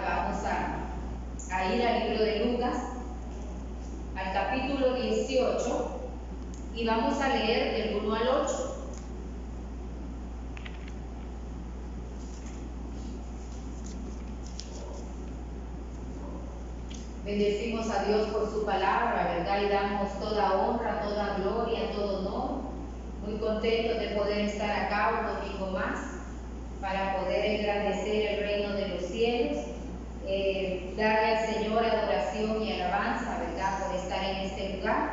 Vamos a ir al libro de Lucas, al capítulo 18, y vamos a leer del 1 al 8. Bendecimos a Dios por su palabra, ¿verdad? Y damos toda honra, toda gloria, todo honor. Muy contentos de poder estar acá un domingo más para poder engrandecer el reino de los cielos, darle al Señor adoración y alabanza, ¿verdad? Por estar en este lugar.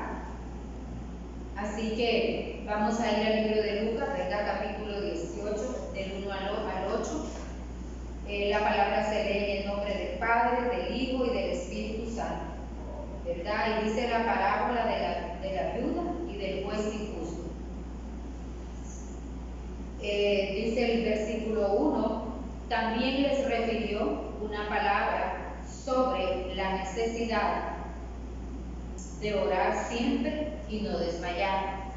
Así que vamos a ir al libro de Lucas, ¿verdad? Capítulo 18, del 1 al 8. La palabra se lee en el nombre del Padre, del Hijo y del Espíritu Santo, ¿verdad? Y dice la parábola de la viuda y del juez injusto. Dice el versículo 1, también les refirió una palabra sobre la necesidad de orar siempre y no desmayar,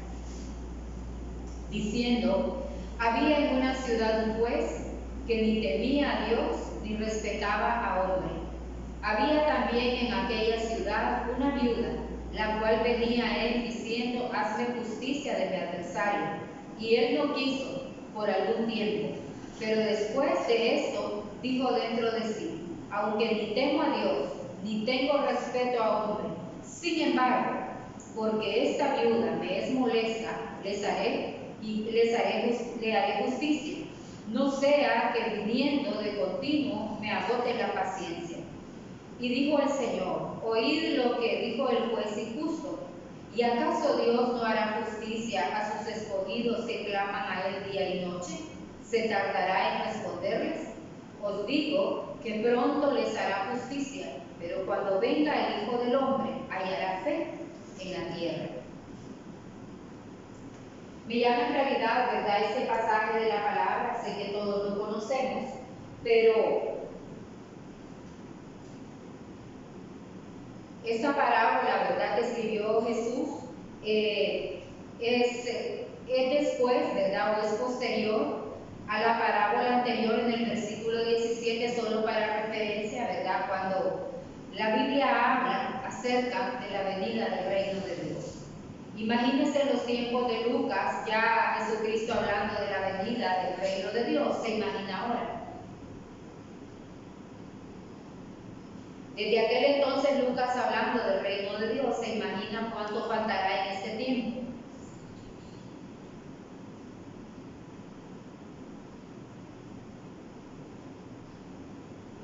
diciendo, había en una ciudad un juez que ni temía a Dios ni respetaba a hombre. Había también en aquella ciudad una viuda, la cual venía a él diciendo, hazme justicia de mi adversario. Y él no quiso por algún tiempo, pero después de esto dijo dentro de sí, aunque ni temo a Dios, ni tengo respeto a hombre, sin embargo, porque esta viuda me es molesta, le haré justicia. No sea que viniendo de continuo me agote la paciencia. Y dijo el Señor, oíd lo que dijo el juez injusto. ¿Y acaso Dios no hará justicia a sus escogidos que claman a él día y noche? ¿Se tardará en responderles? Os digo que pronto les hará justicia, pero cuando venga el Hijo del Hombre, hallará fe en la tierra. Me llama en realidad, ¿verdad?, este pasaje de la palabra, sé que todos lo conocemos, pero esta parábola, ¿verdad?, que escribió Jesús es después, ¿verdad?, o es posterior a la parábola anterior en el versículo 17, solo para referencia, ¿verdad?, cuando la Biblia habla acerca de la venida del reino de Dios. Imagínense los tiempos de Lucas, ya Jesucristo hablando de la venida del reino de Dios, se imagina ahora. Desde aquel entonces Lucas hablando del reino de Dios, se imagina cuánto faltará en este tiempo.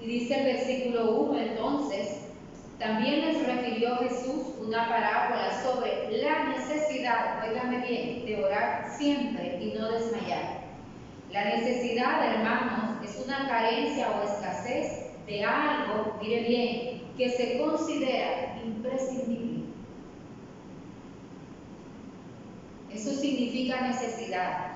Y dice el versículo 1 entonces, también les refirió Jesús una parábola sobre la necesidad, óigame bien, de orar siempre y no desmayar. La necesidad, hermanos, es una carencia o escasez de algo, mire bien, que se considera imprescindible. Eso significa necesidad.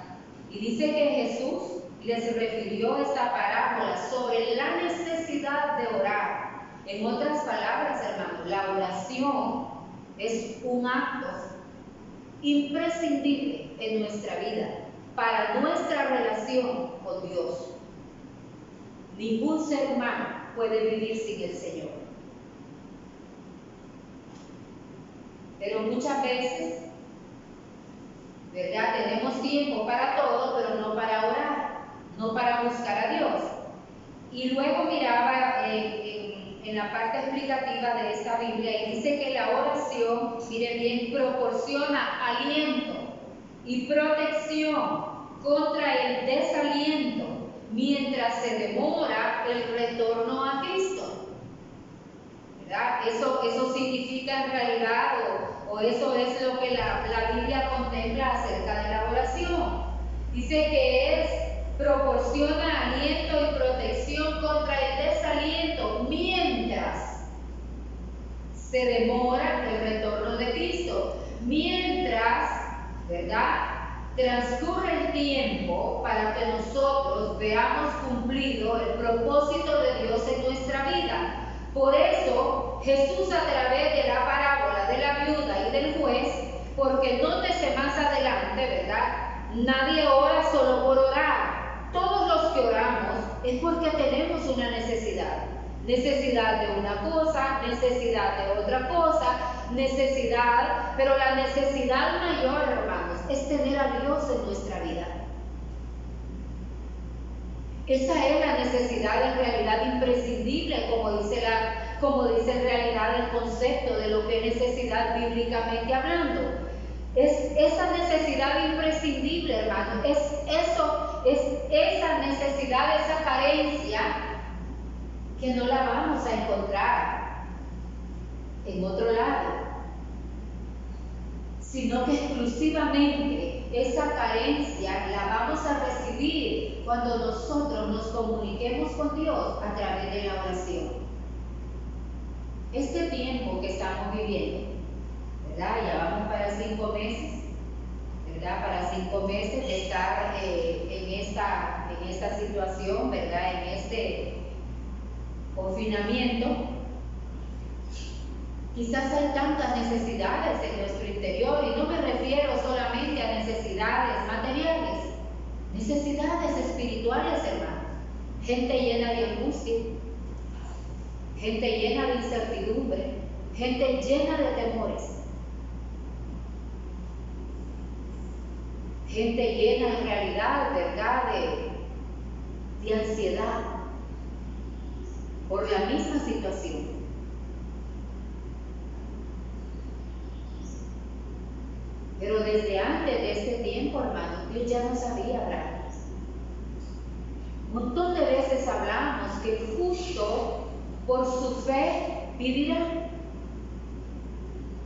Y dice que Jesús les refirió esta parábola sobre la necesidad de orar. En otras palabras, hermanos, la oración es un acto imprescindible en nuestra vida para nuestra relación con Dios. Ningún ser humano puede vivir sin el Señor. Pero muchas veces, ¿verdad?, tenemos tiempo para todo, pero no para orar, no para buscar a Dios. Y luego miraba en la parte explicativa de esta Biblia y dice que la oración, mire bien, proporciona aliento y protección contra el desaliento mientras se demora el retorno a Cristo, ¿verdad? Eso significa en realidad, o eso es lo que la Biblia contempla acerca de la oración. Dice que proporciona aliento y protección contra el desaliento mientras se demora el retorno de Cristo, mientras, ¿verdad?, transcurre el tiempo para que nosotros veamos cumplido el propósito de Dios en nuestra vida. Por eso Jesús, a través de la parábola de la viuda y del juez, porque nótese más adelante, ¿verdad?, nadie ora solo por orar. Todos los que oramos es porque tenemos una necesidad. Necesidad de una cosa, necesidad de otra cosa, necesidad, pero la necesidad mayor, hermanos, es tener a Dios en nuestra vida. Esa es la necesidad en realidad imprescindible, como dice en realidad el concepto de lo que es necesidad bíblicamente hablando. Es esa necesidad imprescindible, hermano. Es esa necesidad, esa carencia que no la vamos a encontrar en otro lado, sino que exclusivamente esa carencia la vamos a recibir cuando nosotros nos comuniquemos con Dios a través de la oración. Este tiempo que estamos viviendo, ¿verdad? Ya vamos para 5 meses, ¿verdad? Para 5 meses de estar en esta situación, ¿verdad? En este confinamiento. Quizás hay tantas necesidades en nuestro interior, y no me refiero solamente a necesidades materiales, necesidades espirituales, hermanos. Gente llena de angustia, gente llena de incertidumbre, gente llena de temores, gente llena en realidad, ¿verdad?, de ansiedad por la misma situación. Pero desde antes de este tiempo, hermanos, Dios ya nos había hablado. Un montón de veces hablamos que el justo por su fe vivirá.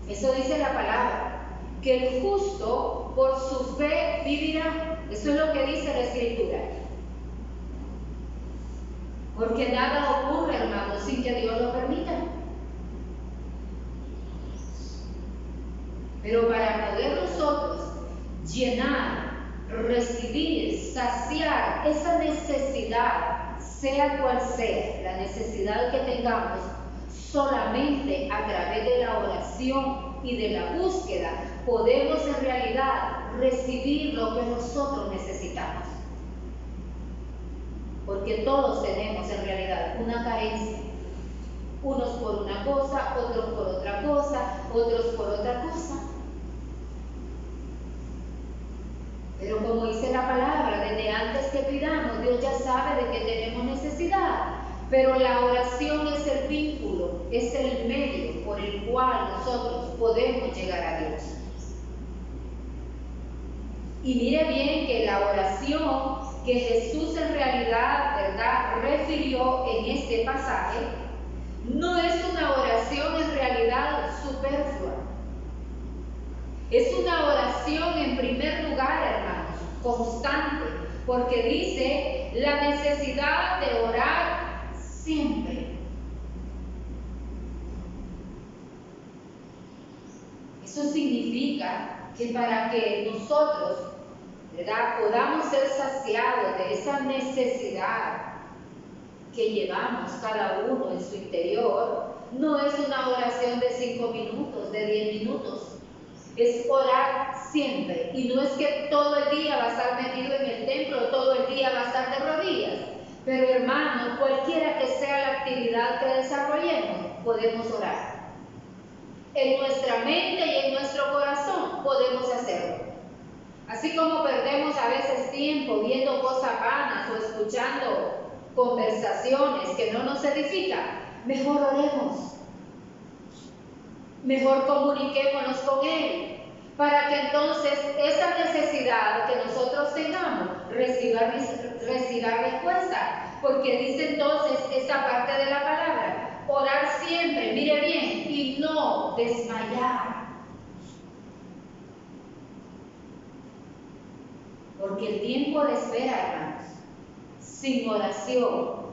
Eso dice la palabra, que el justo por su fe vivirá. Eso es lo que dice la Escritura. Porque nada ocurre, hermanos, sin que Dios lo permita. Pero para poder nosotros llenar, recibir, saciar esa necesidad, sea cual sea la necesidad que tengamos, solamente a través de la oración y de la búsqueda podemos en realidad recibir lo que nosotros necesitamos. Porque todos tenemos en realidad una carencia. Unos por una cosa, otros por otra cosa, otros por otra cosa. Pero como dice la palabra, desde antes que pidamos, Dios ya sabe de que tenemos necesidad. Pero la oración es el vínculo, es el medio por el cual nosotros podemos llegar a Dios. Y mire bien que la oración que Jesús en realidad, ¿verdad?, refirió en este pasaje, no es una oración en realidad superflua. Es una oración en primer lugar, hermanos, constante, porque dice la necesidad de orar siempre. Eso significa que para que nosotros, ¿verdad?, podamos ser saciados de esa necesidad que llevamos cada uno en su interior, no es una oración de 5 minutos, de 10 minutos. Es orar siempre. Y no es que todo el día va a estar metido en el templo, todo el día va a estar de rodillas. Pero hermano, cualquiera que sea la actividad que desarrollemos, podemos orar. En nuestra mente y en nuestro corazón podemos hacerlo. Así como perdemos a veces tiempo viendo cosas vanas o escuchando conversaciones que no nos edifican, mejor oremos. Mejor comuniquémonos con Él, para que entonces esa necesidad que nosotros tengamos reciba respuesta. Porque dice entonces esta parte de la palabra, orar siempre, mire bien, y no desmayar. Porque el tiempo de espera, hermanos, sin oración,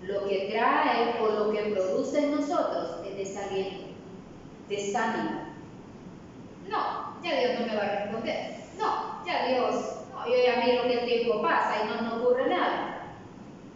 lo que trae o lo que produce en nosotros es desaliento, desánimo. No, ya Dios no me va a responder. No, ya Dios, no, yo ya miro que el tiempo pasa y no ocurre nada.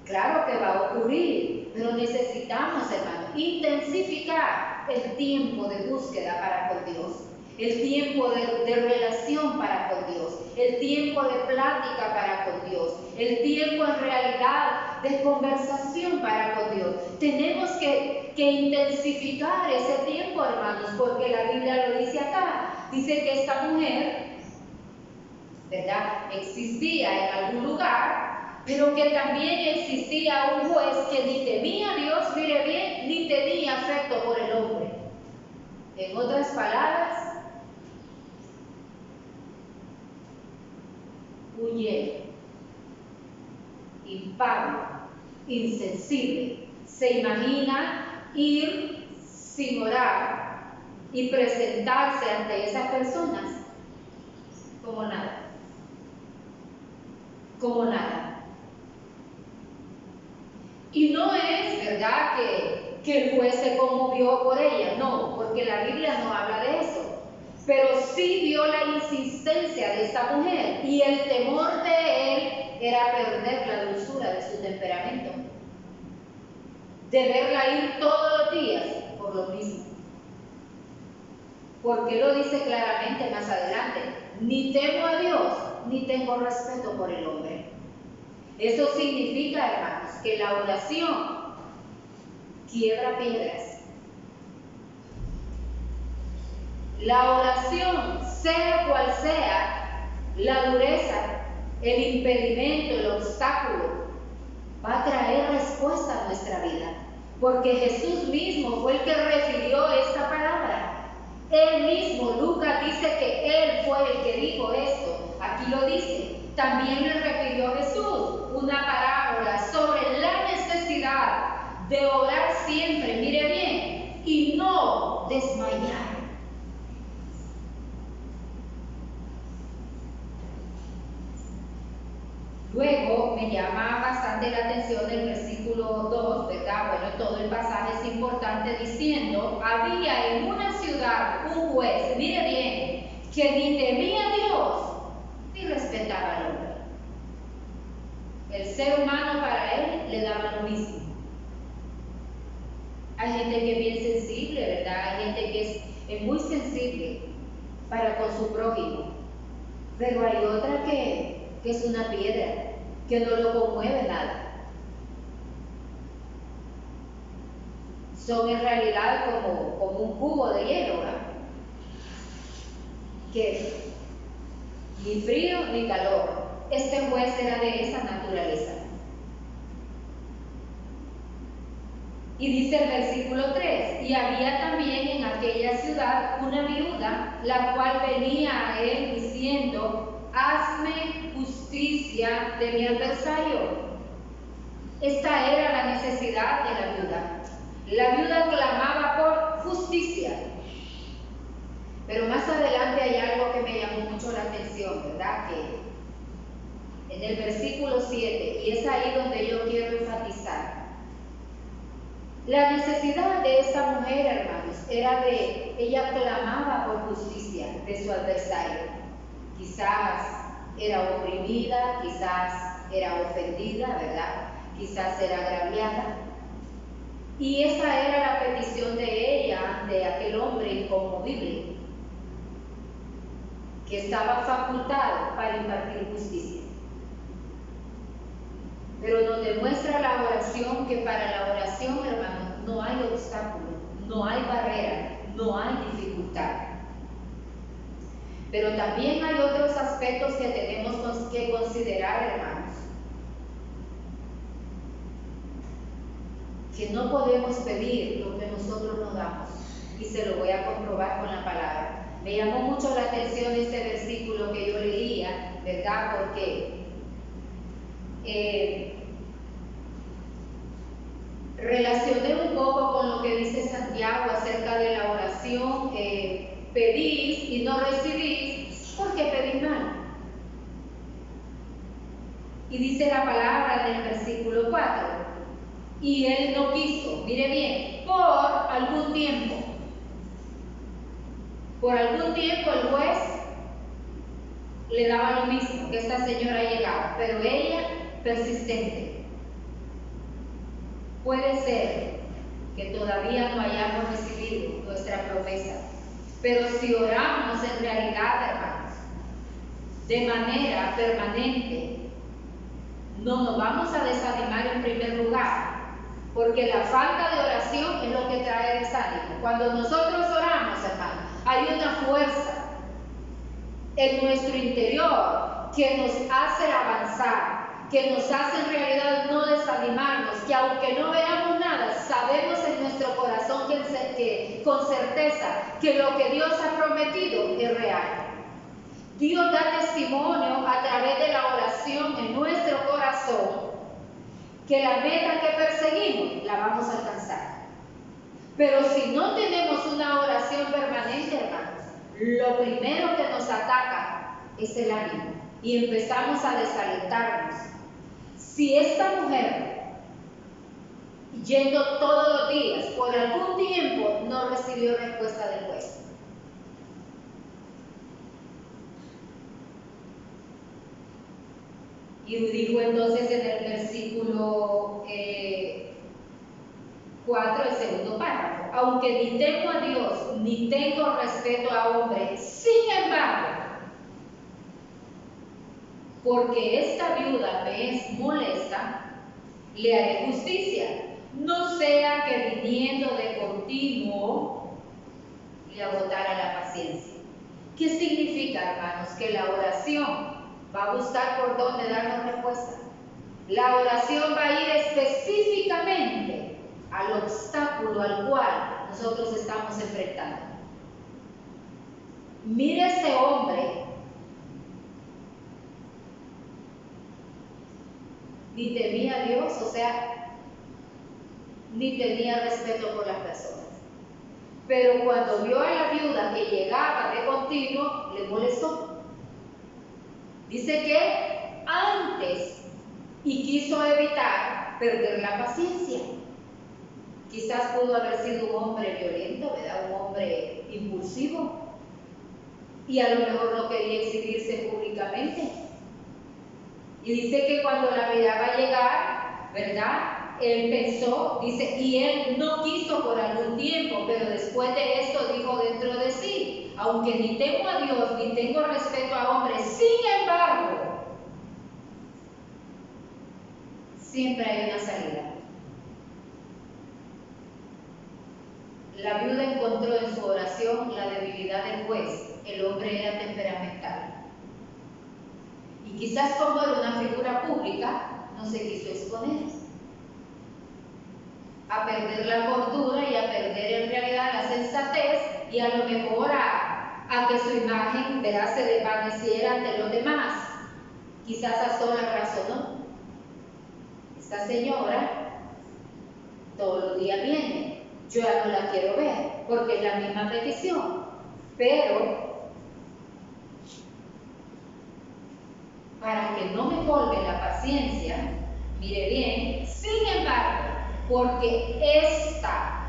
Claro que va a ocurrir, pero necesitamos, hermano, intensificar el tiempo de búsqueda para con Dios. el tiempo de relación para con Dios, el tiempo de plática para con Dios, el tiempo en realidad de conversación para con Dios. Tenemos que intensificar ese tiempo, hermanos, porque la Biblia lo dice acá. Dice que esta mujer, ¿verdad?, existía en algún lugar, pero que también existía un juez que ni temía a Dios, mire bien, ni tenía afecto por el hombre. En otras palabras, huyente, impávido, insensible, se imagina ir sin orar y presentarse ante esas personas como nada, como nada. Y no es verdad que el juez se conmovió por ella, no, porque la Biblia no habla de eso. Pero sí vio la insistencia de esta mujer y el temor de él era perder la dulzura de su temperamento, de verla ir todos los días por lo mismo. Porque lo dice claramente más adelante: ni temo a Dios, ni tengo respeto por el hombre. Eso significa, hermanos, que la oración quiebra piedras. La oración, sea cual sea la dureza, el impedimento, el obstáculo, va a traer respuesta a nuestra vida. Porque Jesús mismo fue el que refirió esta palabra. Él mismo, Lucas dice que Él fue el que dijo esto. Aquí lo dice. También le refirió Jesús una parábola sobre la necesidad de orar siempre, mire bien, y no desmayar. Luego me llama bastante la atención el versículo 2, ¿verdad? Bueno, todo el pasaje es importante diciendo: había en una ciudad un juez, mire bien, que ni temía a Dios ni respetaba al hombre. El ser humano para él le daba lo mismo. Hay gente que es bien sensible, ¿verdad? Hay gente que es muy sensible para con su prójimo, pero hay otra que es una piedra, que no lo conmueve nada. Son en realidad como un cubo de hielo, ¿verdad?, que ni frío ni calor. Este juez era de esa naturaleza. Y dice el versículo 3: y había también en aquella ciudad una viuda, la cual venía a él diciendo: hazme justicia de mi adversario. Esta era la necesidad de la viuda. La viuda clamaba por justicia. Pero más adelante hay algo que me llamó mucho la atención, ¿verdad? Que en el versículo 7, y es ahí donde yo quiero enfatizar. La necesidad de esta mujer, hermanos, era ella clamaba por justicia de su adversario. Quizás era oprimida, quizás era ofendida, ¿verdad? Quizás era agraviada. Y esa era la petición de ella ante aquel hombre inconmovible, que estaba facultado para impartir justicia. Pero nos demuestra la oración que para la oración, hermanos, no hay obstáculo, no hay barrera, no hay dificultad. Pero también hay otros aspectos que tenemos que considerar, hermanos. Que no podemos pedir lo que nosotros no damos. Y se lo voy a comprobar con la palabra. Me llamó mucho la atención este versículo que yo leía, ¿verdad? Porque relacioné un poco con lo que dice Santiago acerca de la oración: pedís y no recibís porque pedís mal. Y dice la palabra en el versículo 4: y él no quiso, mire bien, por algún tiempo. Por algún tiempo el juez le daba lo mismo, que esta señora llegaba, pero ella persistente. Puede ser que todavía no hayamos recibido nuestra promesa, Pero si oramos en realidad, hermanos, de manera permanente, no nos vamos a desanimar en primer lugar, porque la falta de oración es lo que trae desánimo. Cuando nosotros oramos, hermanos, hay una fuerza en nuestro interior que nos hace avanzar, que nos hace en realidad no desanimarnos, que aunque no veamos nada, sabemos en nuestro corazón que con certeza que lo que Dios ha prometido es real. Dios da testimonio a través de la oración en nuestro corazón que la meta que perseguimos la vamos a alcanzar. Pero si no tenemos una oración permanente, hermanos, lo primero que nos ataca es el ánimo y empezamos a desalentarnos. Si esta mujer, yendo todos los días, por algún tiempo no recibió respuesta del juez, y dijo entonces en el versículo 4, el segundo párrafo: aunque ni temo a Dios, ni tengo respeto a hombre, sin embargo, porque esta viuda me es molesta, le haré justicia, no sea que viniendo de continuo le agotara la paciencia. ¿Qué significa, hermanos? Que la oración va a buscar por dónde darnos respuesta. La oración va a ir específicamente al obstáculo al cual nosotros estamos enfrentando. Mire ese hombre, ni temía a Dios, o sea, ni tenía respeto por las personas. Pero cuando vio a la viuda que llegaba de continuo, le molestó. Dice que antes y quiso evitar perder la paciencia. Quizás pudo haber sido un hombre violento, ¿verdad? Un hombre impulsivo. Y a lo mejor no quería exhibirse públicamente. Y dice que cuando la miraba llegar, ¿verdad? Él pensó, dice, y él no quiso por algún tiempo, pero después de esto dijo dentro de sí: aunque ni temo a Dios, ni tengo respeto a hombres, sin embargo, siempre hay una salida. La viuda encontró en su oración la debilidad del juez. El hombre era temperamental. Y quizás como era una figura pública, no se quiso exponer a perder la cordura y a perder en realidad la sensatez, y a lo mejor a que su imagen, ¿verdad?, se desvaneciera ante los demás. Quizás a sola razón, esta señora todos los días viene, yo ya no la quiero ver porque es la misma petición, pero para que no me colgue la paciencia, mire bien, sin embargo, porque esta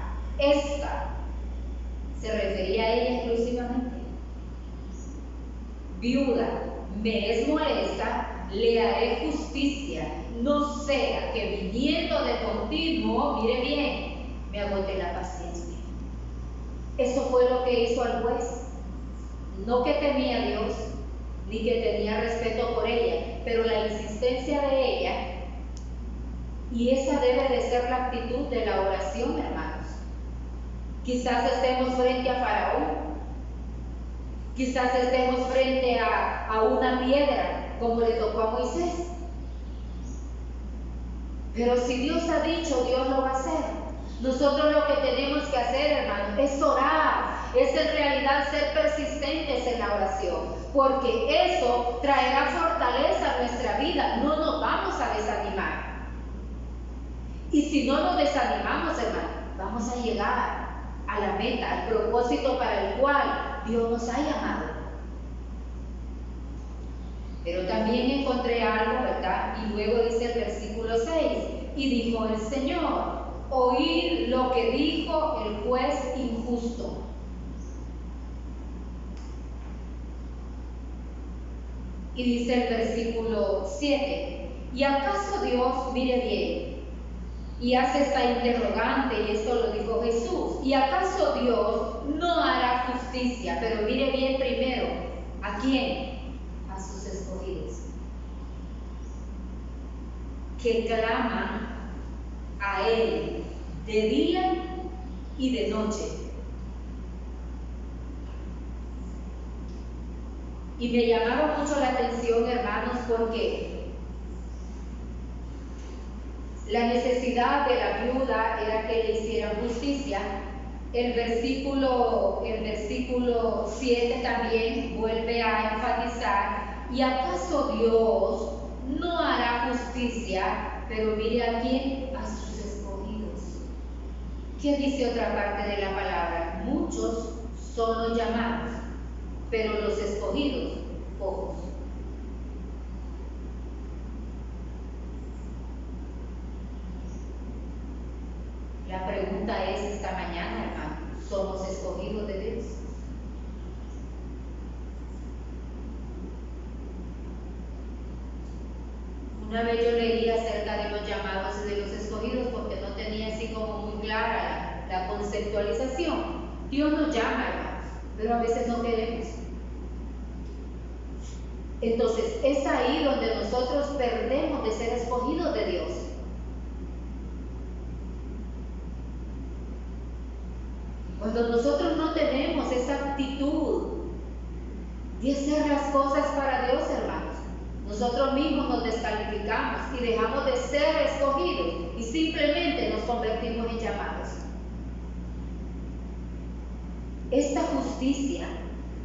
se refería a ella exclusivamente, viuda, me es molesta, le haré justicia, no sea que viniendo de continuo, mire bien, me agote la paciencia. Eso fue lo que hizo al juez. No que temía a Dios, ni que tenía respeto por ella, pero la insistencia de ella, y esa debe de ser la actitud de la oración, hermanos. Quizás estemos frente a Faraón, quizás estemos frente a una piedra, como le tocó a Moisés. Pero si Dios ha dicho, Dios lo va a hacer. Nosotros lo que tenemos que hacer, hermanos, es orar, es en realidad ser persistentes en la oración, porque eso traerá fortaleza a nuestra vida, no nos vamos a desanimar. Y si no nos desanimamos, hermanos, vamos a llegar a la meta, al propósito para el cual Dios nos ha llamado. Pero también encontré algo, ¿verdad? Y luego dice el versículo 6, y dijo el Señor: oíd lo que dijo el juez injusto. Y dice el versículo 7, ¿y acaso Dios, mire bien, y hace esta interrogante, y esto lo dijo Jesús, ¿y acaso Dios no hará justicia? Pero mire bien primero, ¿a quién? A sus escogidos, que claman a Él de día y de noche. Y me llamaba mucho la atención, hermanos, porque la necesidad de la viuda era que le hicieran justicia. El versículo 7 también vuelve a enfatizar, ¿y acaso Dios no hará justicia? Pero mire a quién, a sus escogidos. ¿Qué dice otra parte de la palabra? Muchos son los llamados, pero los escogidos, pocos. La pregunta es esta mañana, hermano, ¿somos escogidos de Dios? Una vez yo leí acerca de los llamados y de los escogidos porque no tenía así como muy clara la conceptualización. Dios nos llama, hermanos, pero a veces no queremos. Entonces, es ahí donde nosotros perdemos de ser escogidos de Dios. Cuando nosotros no tenemos esa actitud de hacer las cosas para Dios, hermanos, nosotros mismos nos descalificamos y dejamos de ser escogidos y simplemente nos convertimos en llamados. Esta justicia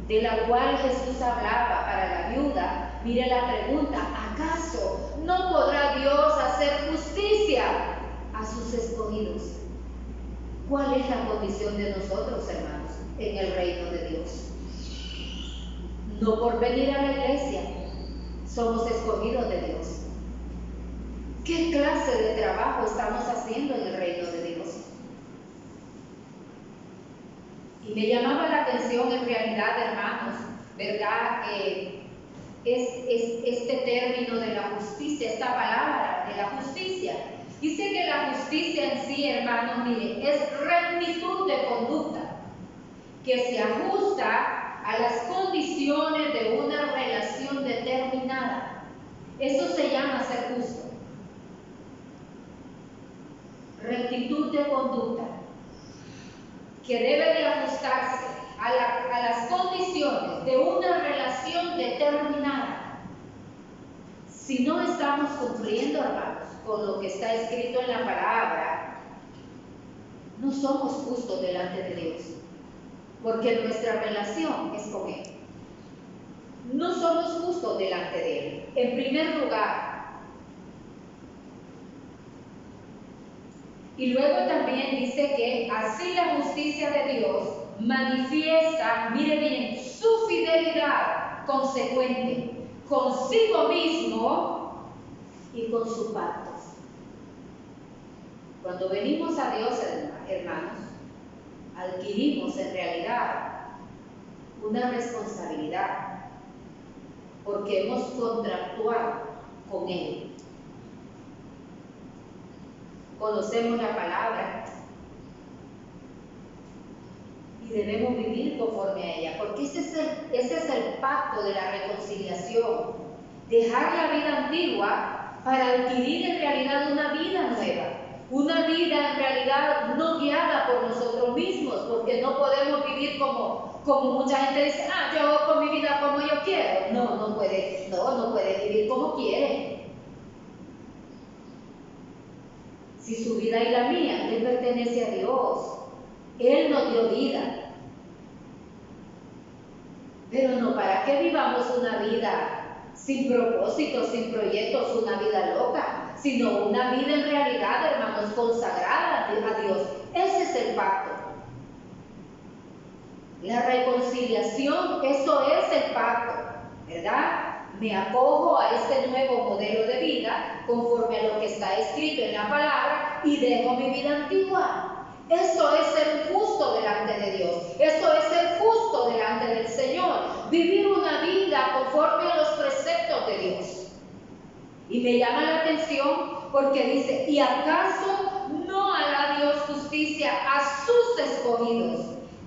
de la cual Jesús hablaba para la viuda, mire la pregunta, ¿acaso no podrá Dios hacer justicia a sus escogidos? ¿Cuál es la condición de nosotros, hermanos, en el reino de Dios? No por venir a la iglesia somos escogidos de Dios. ¿Qué clase de trabajo estamos haciendo en el reino de Dios? Y me llamaba la atención en realidad, hermanos, ¿verdad? Este término de la justicia, esta palabra de la justicia. Dice que la justicia en sí, hermanos, mire, es rectitud de conducta que se ajusta a las condiciones de una relación determinada. Eso se llama ser justo. Rectitud de conducta que debe de ajustarse a las condiciones de una relación determinada. Si no estamos cumpliendo, hermanos, con lo que está escrito en la palabra, no somos justos delante de Dios, porque nuestra relación es con Él. No somos justos delante de Él. En primer lugar, y luego también dice que así la justicia de Dios manifiesta, mire bien, su fidelidad consecuente consigo mismo y con sus pactos. Cuando venimos a Dios, hermanos, adquirimos en realidad una responsabilidad porque hemos contractuado con Él. Conocemos la palabra y debemos vivir conforme a ella, porque ese es el pacto de la reconciliación. Dejar la vida antigua para adquirir en realidad una vida nueva, una vida en realidad no guiada por nosotros mismos, porque no podemos vivir como mucha gente dice, yo hago con mi vida como yo quiero. No puede vivir como quiere. Si su vida y la mía le pertenece a Dios, Él nos dio vida. Pero no para que vivamos una vida sin propósito, sin proyectos, una vida loca, sino una vida en realidad, hermanos, consagrada a Dios. Ese es el pacto. La reconciliación, eso es el pacto, ¿verdad? Me acojo a este nuevo modelo de vida conforme a lo que está escrito en la palabra y dejo mi vida antigua. Eso es ser justo delante de Dios. Eso es ser justo delante del Señor. Vivir una vida conforme a los preceptos de Dios. Y me llama la atención porque dice, ¿y acaso no hará Dios justicia a sus escogidos,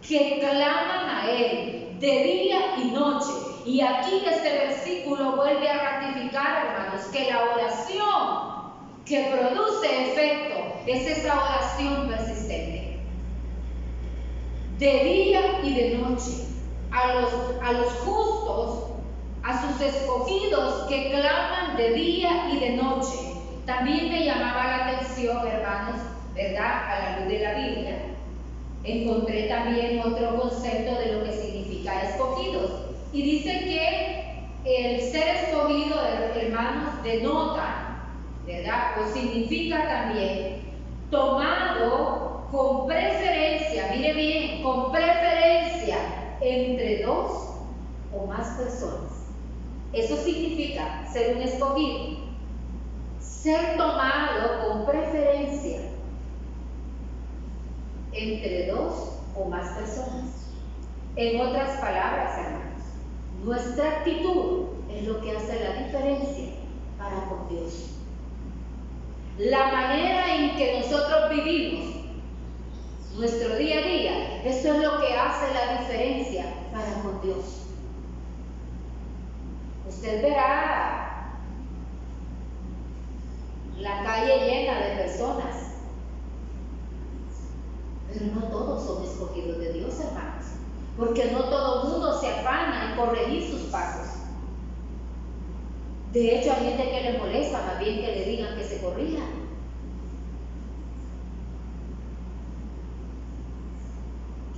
que claman a Él de día y noche. Y aquí este versículo vuelve a ratificar, hermanos, que la oración que produce efecto es esa oración persistente. De día y de noche, a los justos, a sus escogidos que claman de día y de noche. También me llamaba la atención, hermanos, ¿verdad? A la luz de la Biblia, encontré también otro concepto de lo que significa escogidos. Y dice que el ser escogido, hermanos, denota, ¿verdad? O significa también tomado con preferencia, mire bien, con preferencia entre dos o más personas. Eso significa ser un escogido. Ser tomado con preferencia entre dos o más personas. En otras palabras, hermanos, nuestra actitud es lo que hace la diferencia para con Dios. La manera en que nosotros vivimos nuestro día a día, eso es lo que hace la diferencia para con Dios. Usted verá la calle llena de personas, pero no todos son escogidos de Dios, hermanos, porque no todo el mundo se afana en corregir sus pasos. De hecho, hay gente que le molesta más bien que le digan que se corrijan.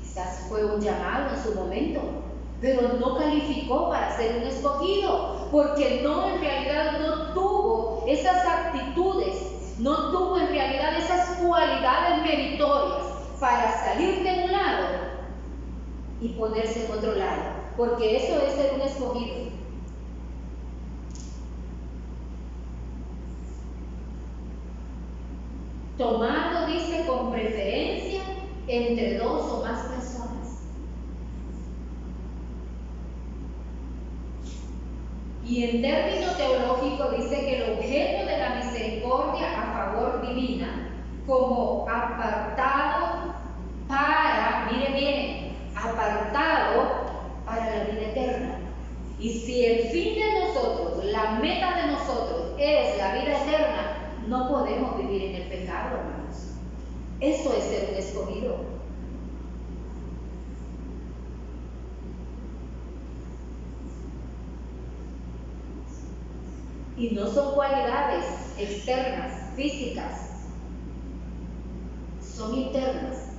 Quizás fue un llamado en su momento, pero no calificó para ser un escogido, porque en realidad no tuvo esas actitudes, no tuvo en realidad esas cualidades meritorias para salir de un lado y ponerse en otro lado, porque eso es ser un escogido. Tomado, dice, con preferencia entre dos o más personas. Y en términos teológicos dice que el objeto de la misericordia a favor divina, como apartado para, mire bien, apartado para la vida eterna. Y si el fin de nosotros, la meta de nosotros es la vida eterna, no podemos vivir en el pecado, hermanos. Eso es ser un escogido. Y no son cualidades externas, físicas, son internas.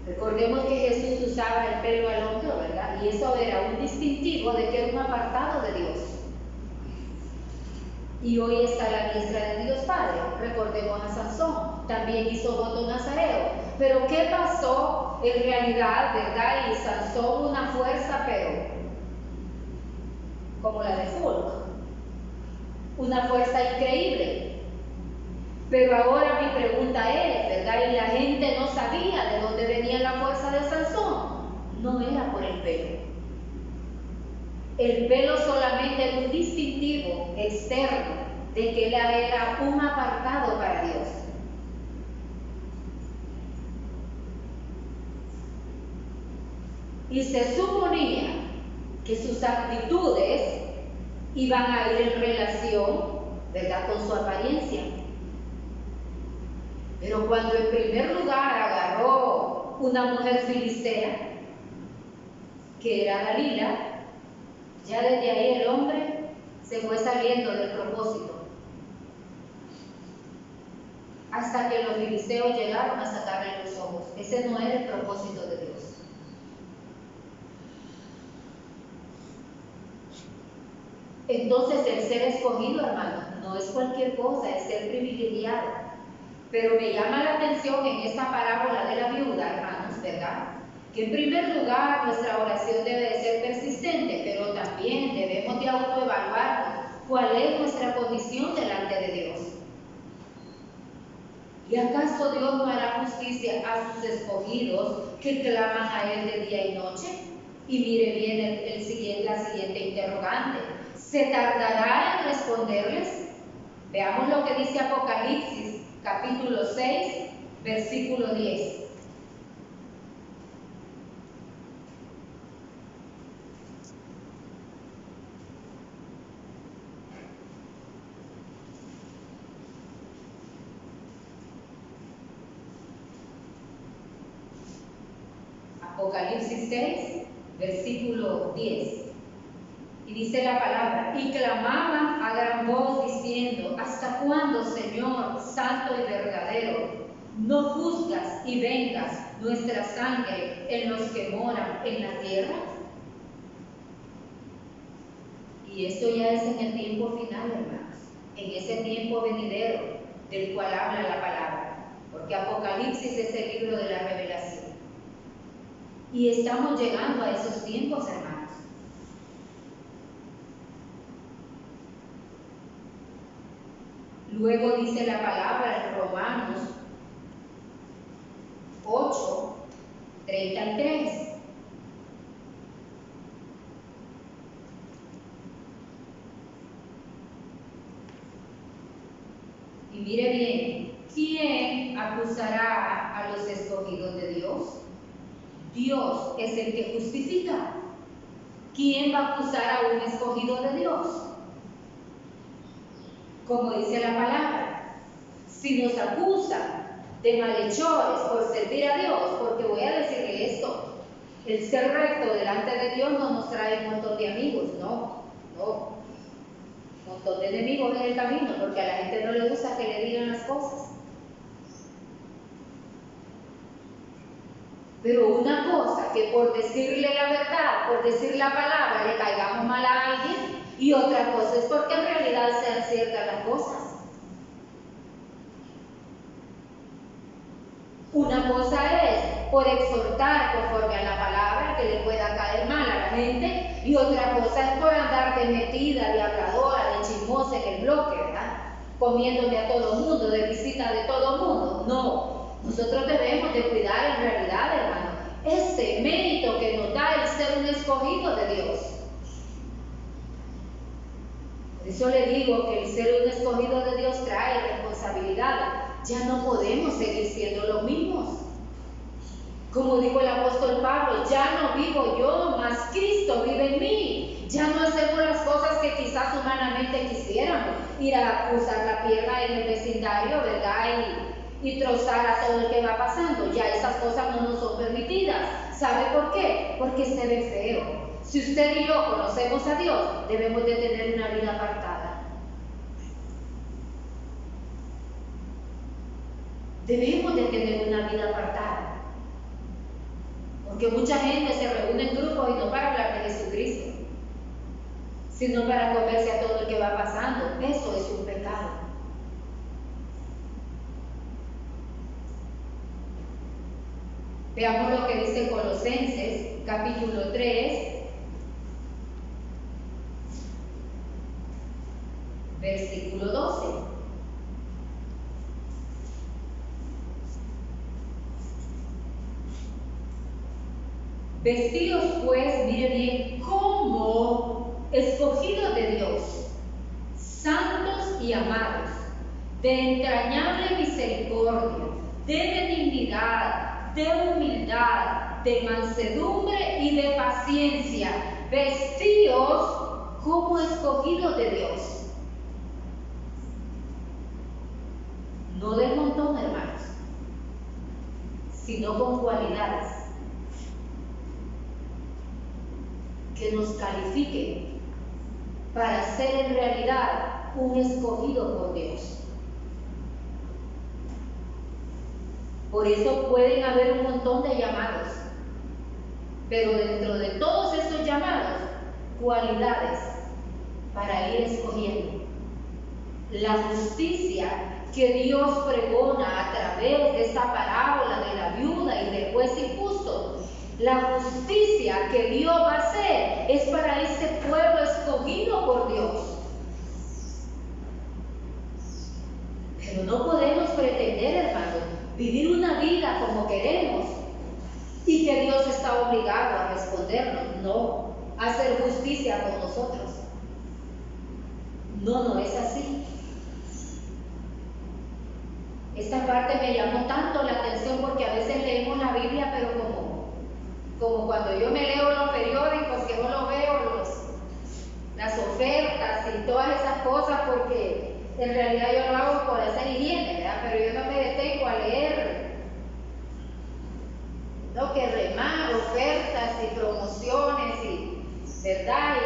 Recordemos que Jesús usaba el pelo al hombro, ¿verdad? Y eso era un distintivo de que era un apartado de Dios. Y hoy está a la diestra de Dios Padre. Recordemos a Sansón, también hizo voto nazareo. Pero ¿qué pasó en realidad, verdad? Y Sansón una fuerza, pero como la de Hulk, una fuerza increíble. Pero ahora mi pregunta es, ¿verdad? Y la gente no sabía de dónde venía la fuerza de Sansón. No era por el pelo. El pelo solamente era un distintivo externo de que él era un apartado para Dios. Y se suponía que sus actitudes iban a ir en relación, ¿verdad?, con su apariencia. Pero cuando en primer lugar agarró una mujer filistea, que era Dalila, ya desde ahí el hombre se fue saliendo del propósito. Hasta que los filisteos llegaron a sacarle los ojos. Ese no era el propósito de Dios. Entonces el ser escogido, hermano, no es cualquier cosa, es ser privilegiado. Pero me llama la atención en esta parábola de la viuda, hermanos, ¿verdad? Que en primer lugar nuestra oración debe de ser persistente, pero también debemos de autoevaluarnos cuál es nuestra condición delante de Dios. ¿Y acaso Dios no hará justicia a sus escogidos que claman a Él de día y noche? Y mire bien la siguiente interrogante. ¿Se tardará en responderles? Veamos lo que dice Apocalipsis capítulo 6, versículo 10. Apocalipsis 6, versículo 10. Y dice la palabra: y clamaban a gran voz diciendo: ¿hasta cuándo, Señor, santo y verdadero, no juzgas y vengas nuestra sangre en los que moran en la tierra? Y esto ya es en el tiempo final, hermanos, en ese tiempo venidero del cual habla la palabra, porque Apocalipsis es el libro de la revelación. Y estamos llegando a esos tiempos, hermanos. Luego dice la palabra en Romanos 8, 33. Y mire bien, ¿quién acusará a los escogidos de Dios? Dios es el que justifica. ¿Quién va a acusar a un escogido de Dios? Como dice la palabra, si nos acusan de malhechores por servir a Dios, porque voy a decirle esto, el ser recto delante de Dios no nos trae un montón de amigos, no, un montón de enemigos en el camino, porque a la gente no le gusta que le digan las cosas. Pero una cosa, que por decirle la verdad, por decir la palabra, le caigamos mal a alguien, y otra cosa es porque en realidad sean ciertas las cosas. Una cosa es por exhortar conforme a la palabra que le pueda caer mal a la gente, y otra cosa es por andar de metida, de habladora, de chismosa en el bloque, ¿verdad? Comiéndole a todo el mundo, de visita de todo el mundo. No, nosotros debemos de cuidar en realidad, hermano, ese mérito que nos da el ser un escogido de Dios. Por eso le digo que el ser un escogido de Dios trae responsabilidad. Ya no podemos seguir siendo los mismos. Como dijo el apóstol Pablo, ya no vivo yo, mas Cristo vive en mí. Ya no hacemos las cosas que quizás humanamente quisiéramos. Ir a cruzar la pierna en el vecindario, ¿verdad? Y trozar a todo el que va pasando. Ya esas cosas no nos son permitidas. ¿Sabe por qué? Porque se ve feo. Si usted y yo conocemos a Dios, debemos de tener una vida apartada. Debemos de tener una vida apartada. Porque mucha gente se reúne en grupos y no para hablar de Jesucristo, sino para comerse a todo el que va pasando. Eso es un pecado. Veamos lo que dice Colosenses, capítulo 3, versículo 12. Vestidos pues, mire bien, como escogidos de Dios, santos y amados, de entrañable misericordia, de benignidad, de humildad, de mansedumbre y de paciencia, vestidos como escogidos de Dios. No del montón, hermanos, sino con cualidades que nos califiquen para ser en realidad un escogido por Dios. Por eso pueden haber un montón de llamados, pero dentro de todos estos llamados, cualidades para ir escogiendo. La justicia que Dios pregona a través de esa parábola de la viuda y del juez injusto. La justicia que Dios va a hacer es para ese pueblo escogido por Dios. Pero no podemos pretender, hermano, vivir una vida como queremos y que Dios está obligado a respondernos. No, a hacer justicia con nosotros. No es así. Esta parte me llamó tanto la atención porque a veces leemos la Biblia, pero como cuando yo me leo los periódicos, que no lo veo, las ofertas y todas esas cosas, porque en realidad yo lo hago por hacer higiene, ¿verdad? Pero yo no me detengo a leer lo que remar, ofertas y promociones, y, ¿verdad?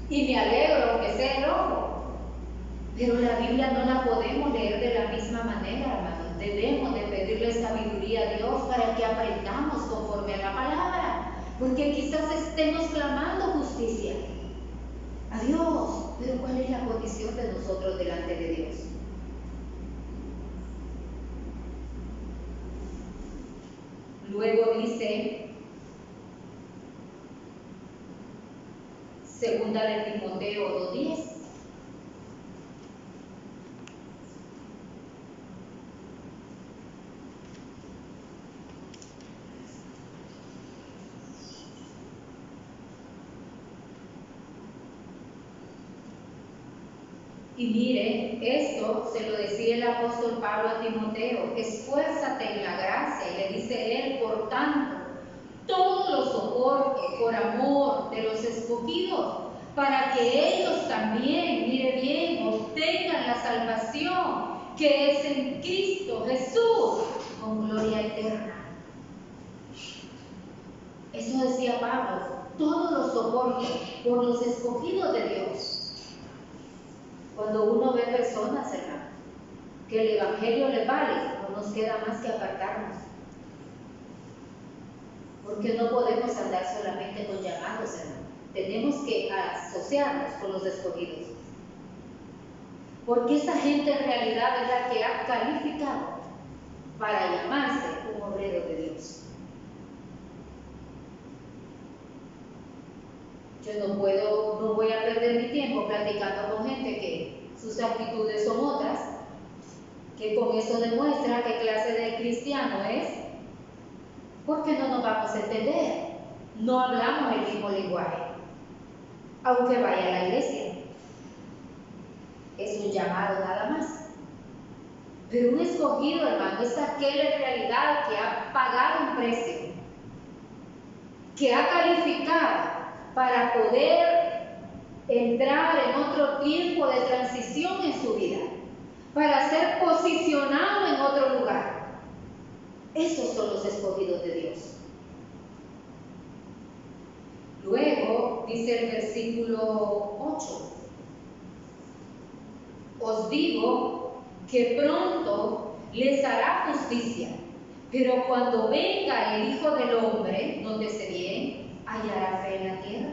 Y me alegro que sea rojo. Pero la Biblia no la podemos leer de la misma manera, hermanos. Debemos de pedirle sabiduría a Dios para que aprendamos conforme a la palabra. Porque quizás estemos clamando justicia a Dios. Pero ¿cuál es la condición de nosotros delante de Dios? Luego dice, segunda de Timoteo 2:10. Y mire, esto se lo decía el apóstol Pablo a Timoteo: esfuérzate en la gracia, y le dice él, por tanto, todo lo soporto por amor de los escogidos, para que ellos también, mire bien, obtengan la salvación que es en Cristo Jesús, con gloria eterna. Eso decía Pablo, todo lo soporto por los escogidos de Dios. Cuando uno ve personas, hermano, que el Evangelio les vale, no nos queda más que apartarnos. Porque no podemos andar solamente con llamados, hermano. Tenemos que asociarnos con los escogidos. Porque esa gente en realidad es la que ha calificado para llamarse un obrero de Dios. Yo no voy a perder mi tiempo platicando con gente que sus actitudes son otras, que con eso demuestra qué clase de cristiano es, porque no nos vamos a entender, no hablamos el mismo lenguaje, aunque vaya a la iglesia. Es un llamado nada más. Pero un escogido, hermano, es aquel en realidad que ha pagado un precio, que ha calificado para poder entrar en otro tiempo de transición en su vida, para ser posicionado en otro lugar. Esos son los escogidos de Dios. Luego dice el versículo 8: os digo que pronto les hará justicia, pero cuando venga el Hijo del Hombre, nótese bien, hallará fe en la tierra.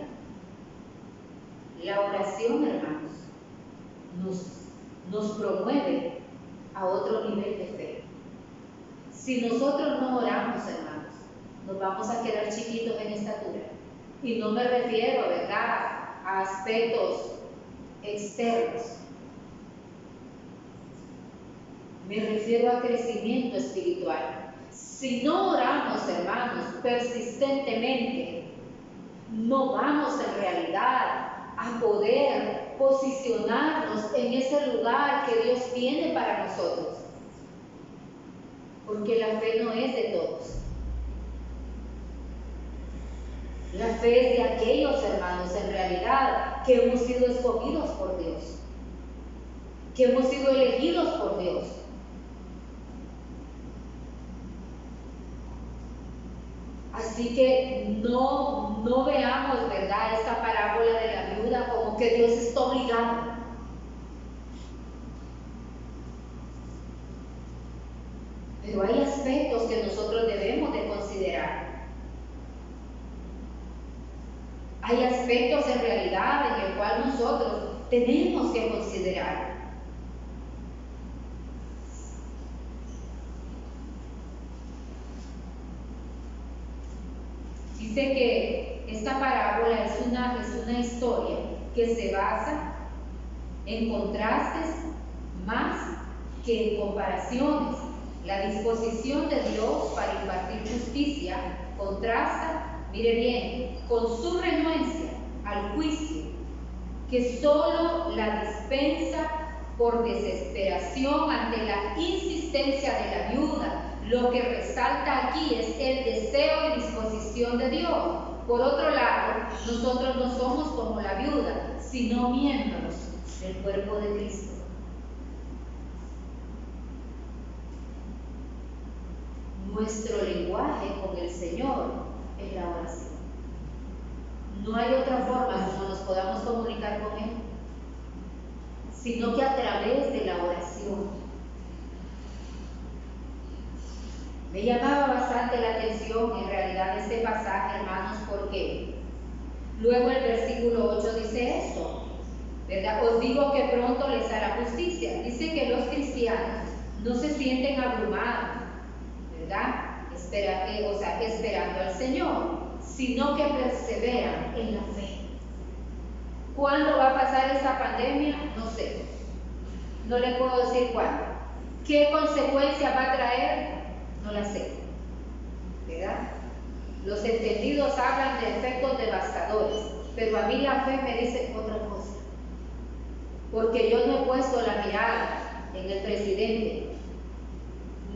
La oración, hermanos, nos promueve a otro nivel de fe. Si nosotros no oramos, hermanos, nos vamos a quedar chiquitos en estatura. Y no me refiero, ¿verdad?, a aspectos externos. Me refiero a crecimiento espiritual. Si no oramos, hermanos, persistentemente, no vamos en realidad a poder posicionarnos en ese lugar que Dios tiene para nosotros. Porque la fe no es de todos. La fe es de aquellos, hermanos, en realidad, que hemos sido escogidos por Dios, que hemos sido elegidos por Dios. Así que no veamos, ¿verdad?, esta parábola de la viuda como que Dios está obligado. Pero hay aspectos que nosotros debemos de considerar. Hay aspectos en realidad en el cual nosotros tenemos que considerar. Dice que esta parábola es una historia que se basa en contrastes más que en comparaciones. La disposición de Dios para impartir justicia contrasta, mire bien, con su renuencia al juicio que solo la dispensa por desesperación ante la insistencia de la viuda. Lo que resalta aquí es el deseo y disposición de Dios. Por otro lado, nosotros no somos como la viuda, sino miembros del cuerpo de Cristo. Nuestro lenguaje con el Señor es la oración. No hay otra forma como nos podamos comunicar con Él, sino que a través de la oración. Me llamaba bastante la atención en realidad este pasaje, hermanos, porque luego el versículo 8 dice esto, ¿verdad? Os digo que pronto les hará justicia. Dice que los cristianos no se sienten abrumados, ¿verdad? Esperando al Señor, sino que perseveran en la fe. ¿Cuándo va a pasar esta pandemia? No sé. No le puedo decir cuándo. ¿Qué consecuencias va a traer? No la sé, ¿verdad? Los entendidos hablan de efectos devastadores, pero a mí la fe me dice otra cosa. Porque yo no he puesto la mirada en el presidente,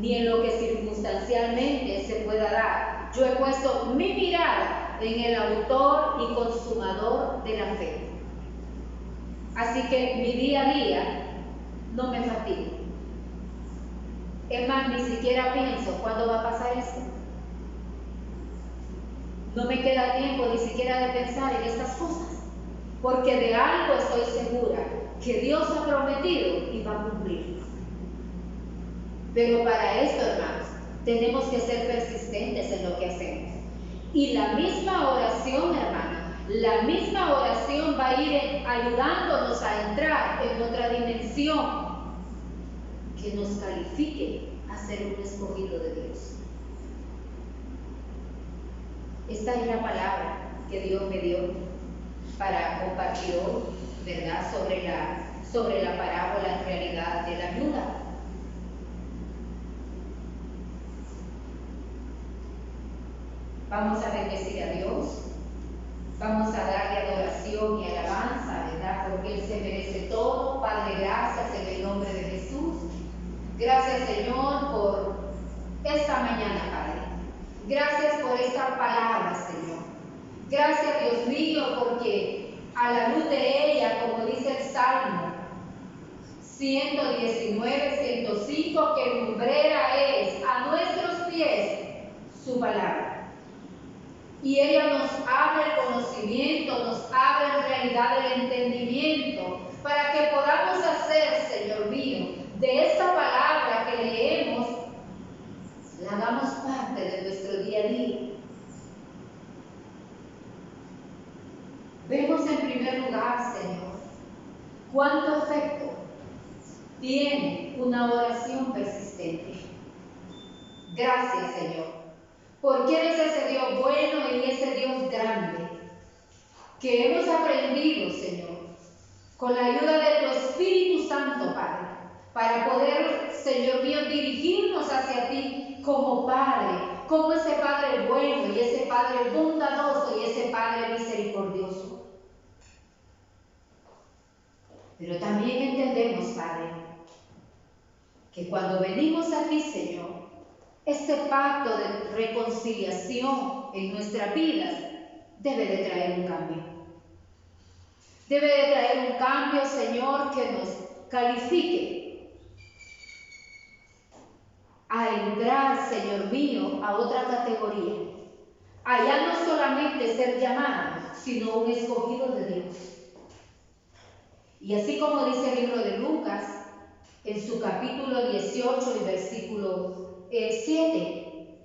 ni en lo que circunstancialmente se pueda dar. Yo he puesto mi mirada en el autor y consumador de la fe. Así que mi día a día no me fatiga. Es más, ni siquiera pienso cuándo va a pasar esto. No me queda tiempo ni siquiera de pensar en estas cosas, porque de algo estoy segura, que Dios ha prometido y va a cumplir. Pero para esto, hermanos, tenemos que ser persistentes en lo que hacemos. Y la misma oración, hermano, la misma oración va a ir ayudándonos a entrar en otra dimensión que nos califique a ser un escogido de Dios. Esta es la palabra que Dios me dio para compartir hoy, ¿verdad? Sobre la parábola en realidad de la viuda. Vamos a bendecir a Dios, vamos a darle adoración y alabanza, ¿verdad? Porque Él se merece todo. Padre, gracias en el nombre de Jesús. Gracias, Señor, por esta mañana, Padre. Gracias por esta palabra, Señor. Gracias, Dios mío, porque a la luz de ella, como dice el Salmo 119, 105, que lumbrera es a nuestros pies su palabra. Y ella nos abre el conocimiento, nos abre en realidad el entendimiento, para que podamos hacer, Señor mío, de esta palabra que leemos, la hagamos parte de nuestro día a día. Vemos en primer lugar, Señor, cuánto efecto tiene una oración persistente. Gracias, Señor, porque eres ese Dios bueno y ese Dios grande, que hemos aprendido, Señor, con la ayuda de tu Espíritu Santo, Padre, para poder, Señor mío, dirigirnos hacia ti como Padre, como ese Padre bueno y ese Padre bondadoso y ese Padre misericordioso. Pero también entendemos, Padre, que cuando venimos a ti, Señor, este pacto de reconciliación en nuestras vidas debe de traer un cambio. Debe de traer un cambio, Señor, que nos califique a entrar, Señor mío, a otra categoría. Allá no solamente ser llamado, sino un escogido de Dios. Y así como dice el libro de Lucas, en su capítulo 18 y versículo 7,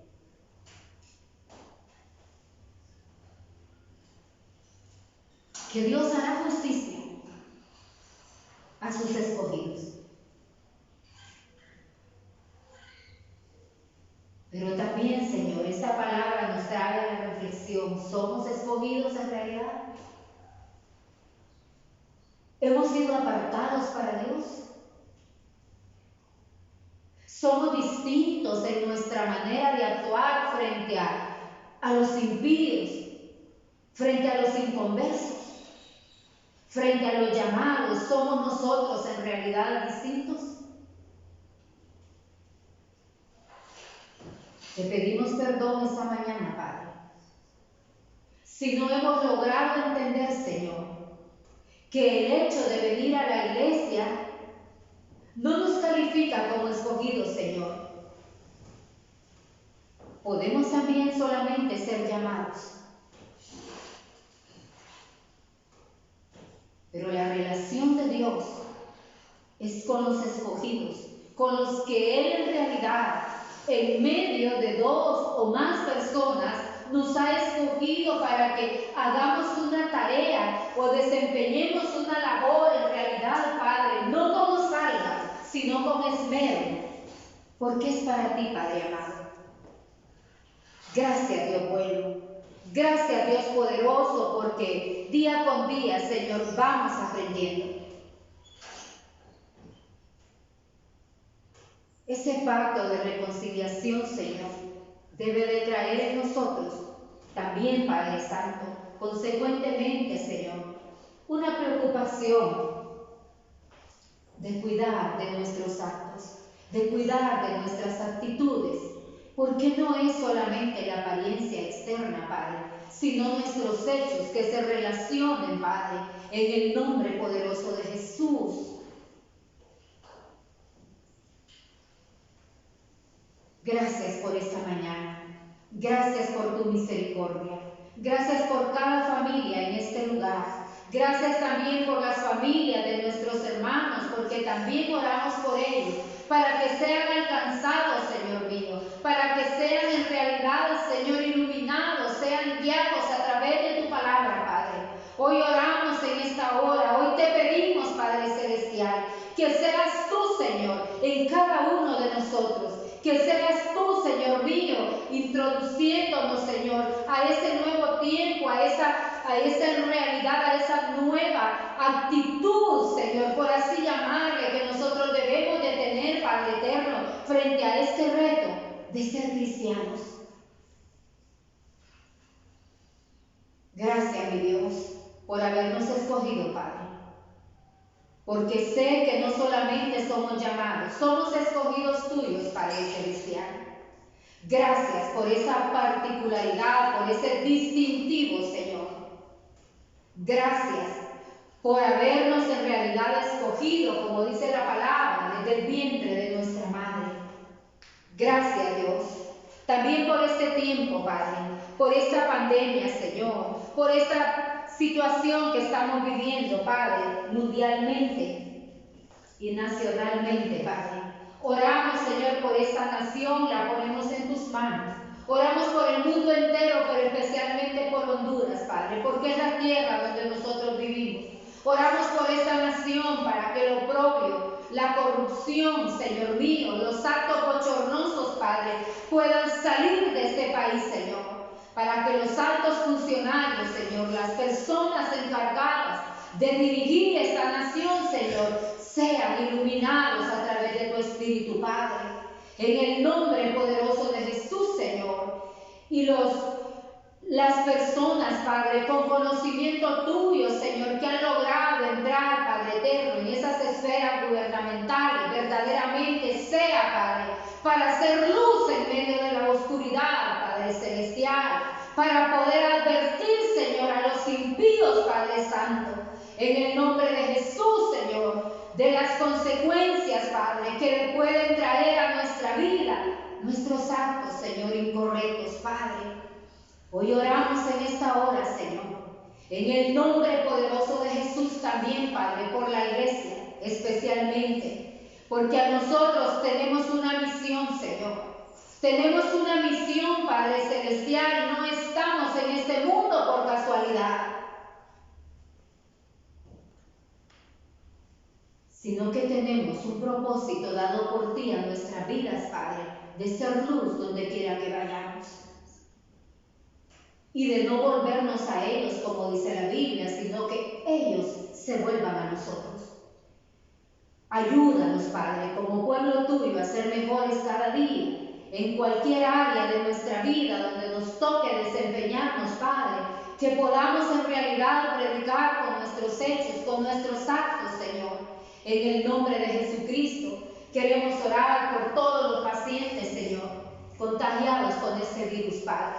que Dios hará justicia a sus escogidos. Pero también, Señor, esta palabra nos trae la reflexión: ¿somos escogidos en realidad? ¿Hemos sido apartados para Dios? ¿Somos distintos en nuestra manera de actuar frente a los impíos, frente a los inconversos, frente a los llamados, somos nosotros en realidad distintos? Te pedimos perdón esta mañana, Padre, si no hemos logrado entender, Señor, que el hecho de venir a la iglesia no nos califica como escogidos, Señor. Podemos también solamente ser llamados. Pero la relación de Dios es con los escogidos, con los que Él en realidad, en medio de dos o más personas, nos ha escogido para que hagamos una tarea o desempeñemos una labor en realidad, Padre, no como salga, sino con esmero, porque es para ti, Padre amado. Gracias, Dios bueno. Gracias, Dios poderoso, porque día con día, Señor, vamos aprendiendo. Ese pacto de reconciliación, Señor, debe de traer en nosotros también, Padre Santo, consecuentemente, Señor, una preocupación de cuidar de nuestros actos, de cuidar de nuestras actitudes, porque no es solamente la apariencia externa, Padre, sino nuestros hechos que se relacionen, Padre, en el nombre poderoso de Jesús. Gracias por esta mañana. Gracias por tu misericordia. Gracias por cada familia en este lugar. Gracias también por las familias de nuestros hermanos, porque también oramos por ellos, para que sean alcanzados, Señor mío, para que sean en realidad, Señor, iluminados, sean guiados a través de tu palabra, Padre. Hoy oramos en esta hora, hoy te pedimos, Padre Celestial, que seas tú, Señor, en cada uno de nosotros. Que seas tú, Señor mío, introduciéndonos, Señor, a ese nuevo tiempo, a esa realidad, a esa nueva actitud, Señor, por así llamarle, que nosotros debemos de tener, Padre eterno, frente a este reto de ser cristianos. Gracias, mi Dios, por habernos escogido, Padre. Porque sé que no solamente somos llamados, somos escogidos tuyos, Padre Celestial. Gracias por esa particularidad, por ese distintivo, Señor. Gracias por habernos en realidad escogido, como dice la palabra, desde el vientre de nuestra madre. Gracias, Dios. También por este tiempo, Padre, por esta pandemia, Señor, por esta situación que estamos viviendo, Padre, mundialmente y nacionalmente, Padre. Oramos, Señor, por esta nación, la ponemos en tus manos. Oramos por el mundo entero, pero especialmente por Honduras, Padre, porque es la tierra donde nosotros vivimos. Oramos por esta nación para que lo propio, la corrupción, Señor mío, los actos bochornosos, Padre, puedan salir de este país, Señor. Para que los altos funcionarios, Señor, las personas encargadas de dirigir esta nación, Señor, sean iluminados a través de tu Espíritu, Padre. En el nombre poderoso de Jesús, Señor. Y las personas, Padre, con conocimiento tuyo, Señor, que han logrado entrar, Padre eterno, en esas esferas gubernamentales, verdaderamente sea, Padre, para hacer luz en medio de la oscuridad, Padre celestial, para poder advertir, Señor, a los impíos, Padre Santo, en el nombre de Jesús, Señor, de las consecuencias, Padre, que pueden traer a nuestra vida nuestros actos, Señor, incorrectos, Padre. Hoy oramos en esta hora, Señor, en el nombre poderoso de Jesús también, Padre, por la iglesia, especialmente, porque a nosotros tenemos una misión, Señor. Tenemos una misión, Padre Celestial, no estamos en este mundo por casualidad, sino que tenemos un propósito dado por ti a nuestras vidas, Padre, de ser luz donde quiera que vayamos. Y de no volvernos a ellos, como dice la Biblia, sino que ellos se vuelvan a nosotros. Ayúdanos, Padre, como pueblo tuyo, a ser mejores cada día, en cualquier área de nuestra vida donde nos toque desempeñarnos, Padre, que podamos en realidad predicar con nuestra nuestros hechos, con nuestros actos, Señor. En el nombre de Jesucristo, queremos orar por todos los pacientes, Señor, contagiados con este virus, Padre.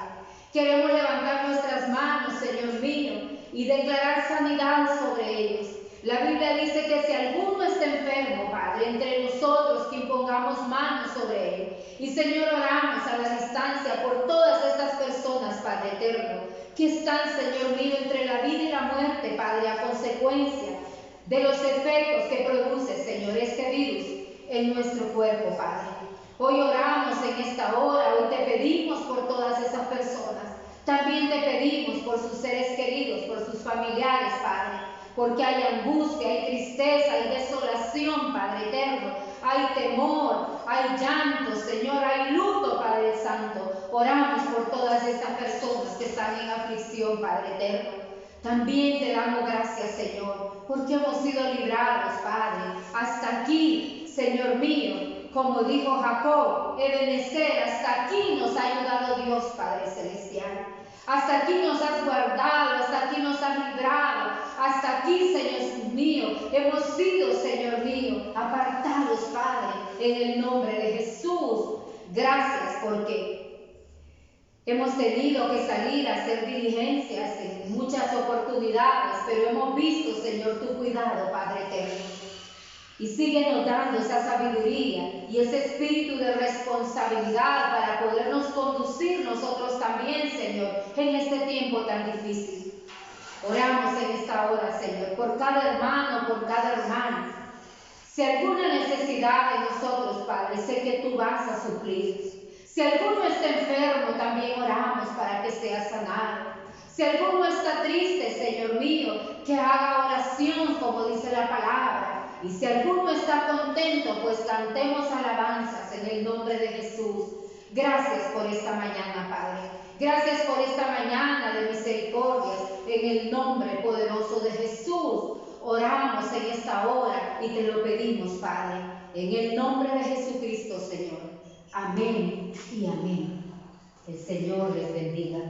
Queremos levantar nuestras manos, Señor mío, y declarar sanidad sobre ellos. La Biblia dice que si alguno está enfermo, Padre, entre nosotros que impongamos manos sobre él. Y Señor, oramos a la distancia por todas estas personas, Padre eterno, que están, Señor mío, entre la vida y la muerte, Padre, a consecuencia de los efectos que produce, Señor, este virus en nuestro cuerpo, Padre. Hoy oramos en esta hora, hoy te pedimos por todas esas personas. También te pedimos por sus seres queridos, por sus familiares, Padre, porque hay angustia, hay tristeza, hay desolación, Padre eterno, hay temor, hay llanto, Señor, hay luto, Padre Santo. Oramos por todas estas personas que están en aflicción, Padre eterno. También te damos gracias, Señor, porque hemos sido librados, Padre, hasta aquí, Señor mío. Como dijo Jacob, Ebenezer, hasta aquí nos ha ayudado Dios, Padre Celestial. Hasta aquí nos has guardado, hasta aquí nos has librado, hasta aquí, Señor mío, hemos sido, Señor mío, apartados, Padre, en el nombre de Jesús. Gracias porque hemos tenido que salir a hacer diligencias en muchas oportunidades, pero hemos visto, Señor, tu cuidado, Padre eterno. Y síguenos dando esa sabiduría y ese espíritu de responsabilidad para podernos conducir nosotros también, Señor, en este tiempo tan difícil. Oramos en esta hora, Señor, por cada hermano, por cada hermana. Si alguna necesidad de nosotros, Padre, sé que tú vas a suplir. Si alguno está enfermo, también oramos para que sea sanado. Si alguno está triste, Señor mío, que haga oración, como dice la palabra. Y si alguno está contento, pues cantemos alabanzas en el nombre de Jesús. Gracias por esta mañana, Padre. Gracias por esta mañana de misericordias. En el nombre poderoso de Jesús, oramos en esta hora y te lo pedimos, Padre. En el nombre de Jesucristo, Señor. Amén y amén. El Señor les bendiga.